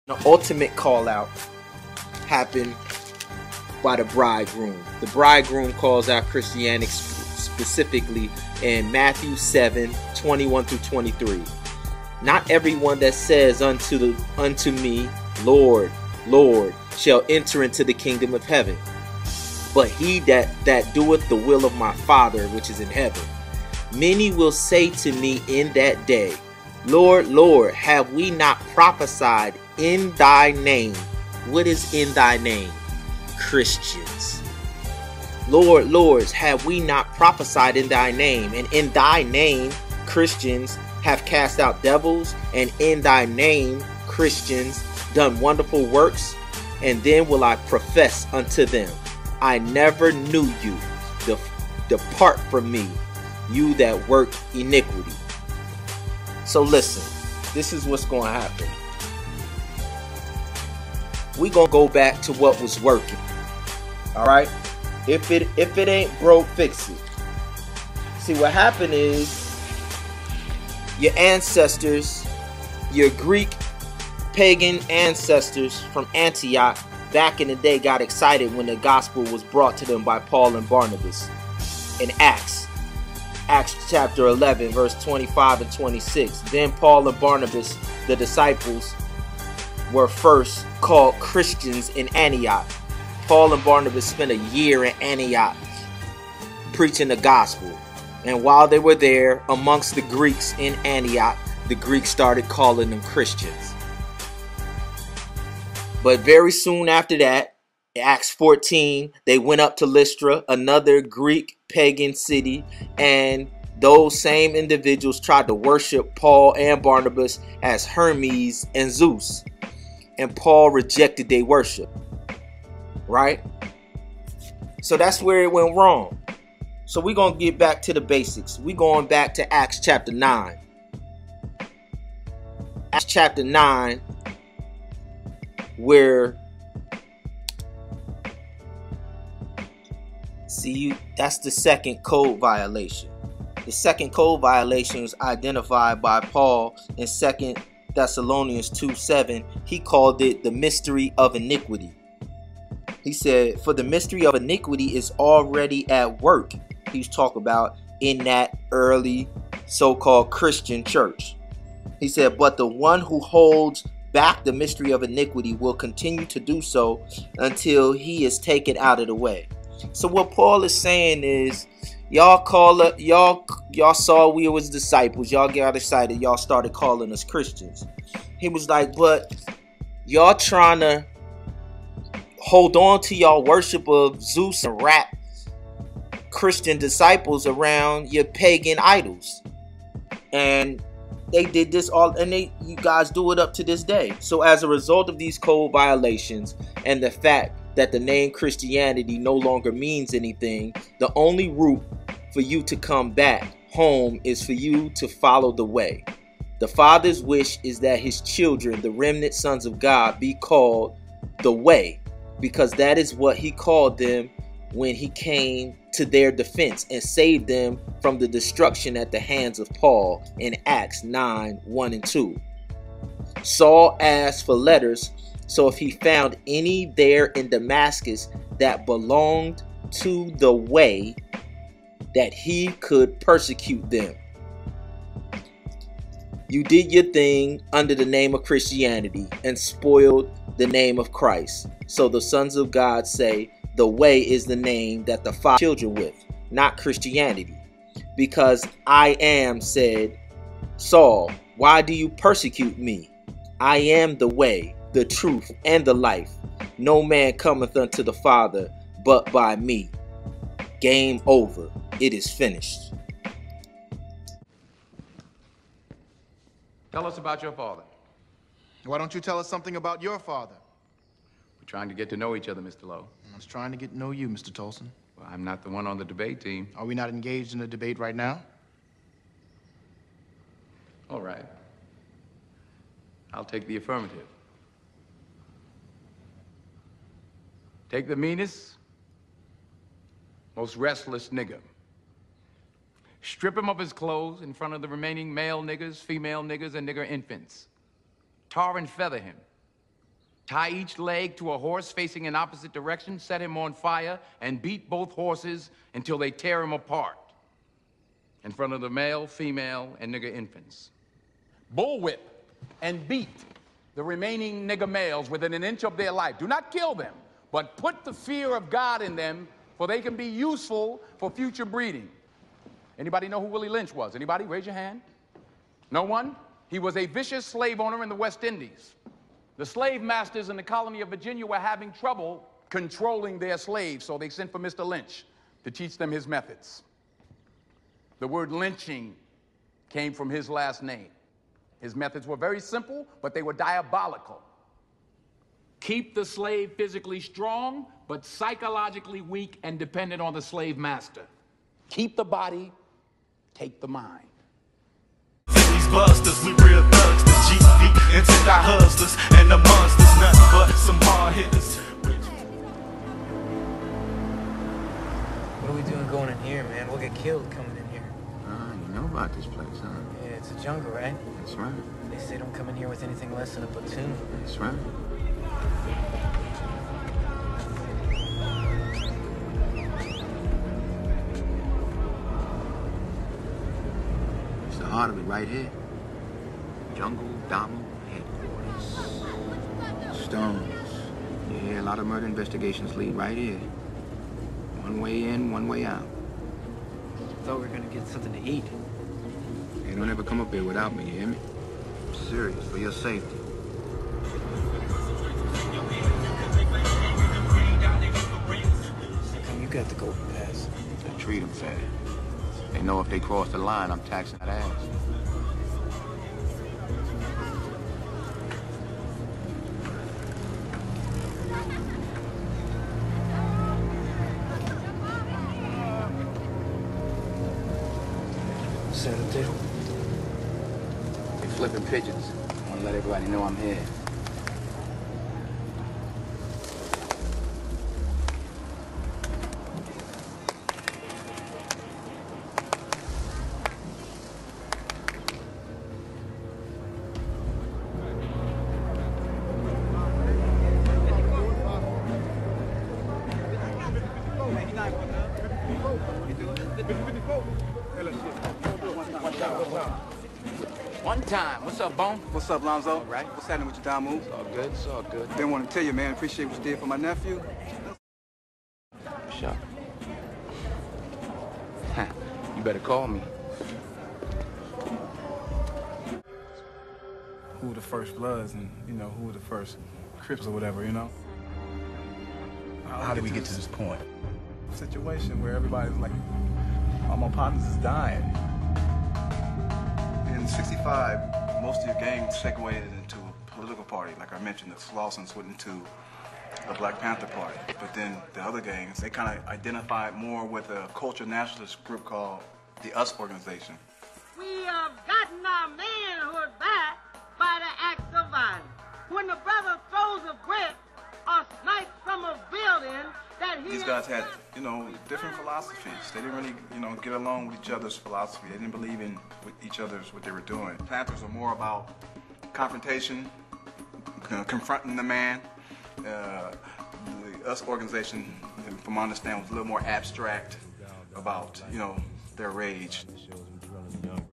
The ultimate call out happened by the bridegroom. The bridegroom calls out Christianity specifically in Matthew 7:21-23. Not everyone that says unto me, Lord, Lord, shall enter into the kingdom of heaven, but he that doeth the will of my Father which is in heaven. Many will say to me in that day, Lord, Lord, have we not prophesied in thy name? What is in thy name? Christians. Lord, Lords, have we not prophesied in thy name? And in thy name, Christians have cast out devils, and in thy name, Christians done wonderful works. And then will I profess unto them, I never knew you. Depart from me, you that work iniquity. So listen, this is what's going to happen. We're going to go back to what was working. All right? If it ain't broke, fix it. See, what happened is your ancestors, your Greek pagan ancestors from Antioch back in the day got excited when the gospel was brought to them by Paul and Barnabas in Acts chapter 11, verse 25 and 26. Then Paul and Barnabas, the disciples, were first called Christians in Antioch. Paul and Barnabas spent a year in Antioch preaching the gospel. And while they were there amongst the Greeks in Antioch, the Greeks started calling them Christians. But very soon after that, Acts 14, they went up to Lystra, another Greek pagan city, and those same individuals tried to worship Paul and Barnabas as Hermes and Zeus. And Paul rejected their worship. Right? So that's where it went wrong. So we're going to get back to the basics. We're going back to Acts chapter 9. Acts chapter 9, where that's the second code violation. The second code violation was identified by Paul in 2 Thessalonians 2:7. He called it the mystery of iniquity. He said, for the mystery of iniquity is already at work. He's talking about in that early so-called Christian church. He said, but the one who holds back the mystery of iniquity will continue to do so until he is taken out of the way. So what Paul is saying is, y'all saw we was disciples, y'all got excited, y'all started calling us Christians. He was like, but y'all trying to hold on to y'all worship of Zeus and wrap Christian disciples around your pagan idols. And they did this all, and you guys do it up to this day. So as a result of these code violations and the fact that the name Christianity no longer means anything, the only route for you to come back home is for you to follow the way. The Father's wish is that his children, the remnant sons of God, be called the way, because that is what he called them when he came to their defense and saved them from the destruction at the hands of Paul in Acts 9:1 and 2. Saul asked for letters, so if he found any there in Damascus that belonged to the way, that he could persecute them. You did your thing under the name of Christianity and spoiled the name of Christ. So the sons of God say the way is the name that the Father children with, not Christianity. Because I am, said Saul, why do you persecute me? I am the way, the truth, and the life. No man cometh unto the Father but by me. Game over. It is finished. Tell us about your father. Why don't you tell us something about your father? We're trying to get to know each other, Mr. Lowe. I was trying to get to know you, Mr. Tolson. Well, I'm not the one on the debate team. Are we not engaged in a debate right now? All right. I'll take the affirmative. Take the meanest, most restless nigger. Strip him of his clothes in front of the remaining male niggers, female niggers, and nigger infants. Tar and feather him. Tie each leg to a horse facing in opposite direction, set him on fire, and beat both horses until they tear him apart in front of the male, female, and nigger infants. Bullwhip and beat the remaining nigger males within an inch of their life. Do not kill them, but put the fear of God in them, for they can be useful for future breeding. Anybody know who Willie Lynch was? Anybody? Raise your hand. No one? He was a vicious slave owner in the West Indies. The slave masters in the colony of Virginia were having trouble controlling their slaves, so they sent for Mr. Lynch to teach them his methods. The word lynching came from his last name. His methods were very simple, but they were diabolical. Keep the slave physically strong, but psychologically weak and dependent on the slave master. Keep the body, take the mind. These busters, we real thugs, the GD, anti hustlers, and the monsters, nothing but some hard hitters. What are we doing going in here, man? We'll get killed coming in here. You know about this place, huh? Yeah, it's a jungle, right? That's right. They say don't come in here with anything less than a platoon. That's right. It's the heart of it right here. Jungle Dama headquarters. Stones. Yeah, a lot of murder investigations lead right here. One way in, one way out. I thought we were gonna get something to eat. Hey, don't ever come up here without me, you hear me? I'm serious, for your safety. How come you got the golden pass? I treat them fair. They know if they cross the line, I'm taxing that ass. Servitude. They flipping pigeons. I want to let everybody know I'm here. One time. What's up, Bone? What's up, Lonzo? All right. What's happening with your down moves? It's all good. It's all good. Didn't want to tell you, man. Appreciate what you did for my nephew. Sure. You better call me. Who the first Bloods and, you know, who the first Crips or whatever, you know? How did we get to this point? Situation where everybody's like, all my partners is dying. In '65, most of your gang segued into a political party. Like I mentioned, the Slausons went into the Black Panther Party. But then the other gangs, they kind of identified more with a culture nationalist group called the US Organization. We have gotten our manhood back by the acts of violence. When the brother throws a brick or snipes from a building that he... These guys had, you know, different philosophies. They didn't really, you know, get along with each other's philosophy. They didn't believe in with each other's what they were doing. Panthers are more about confrontation, confronting the man. The US Organization, from my understanding, was a little more abstract about, you know, their rage.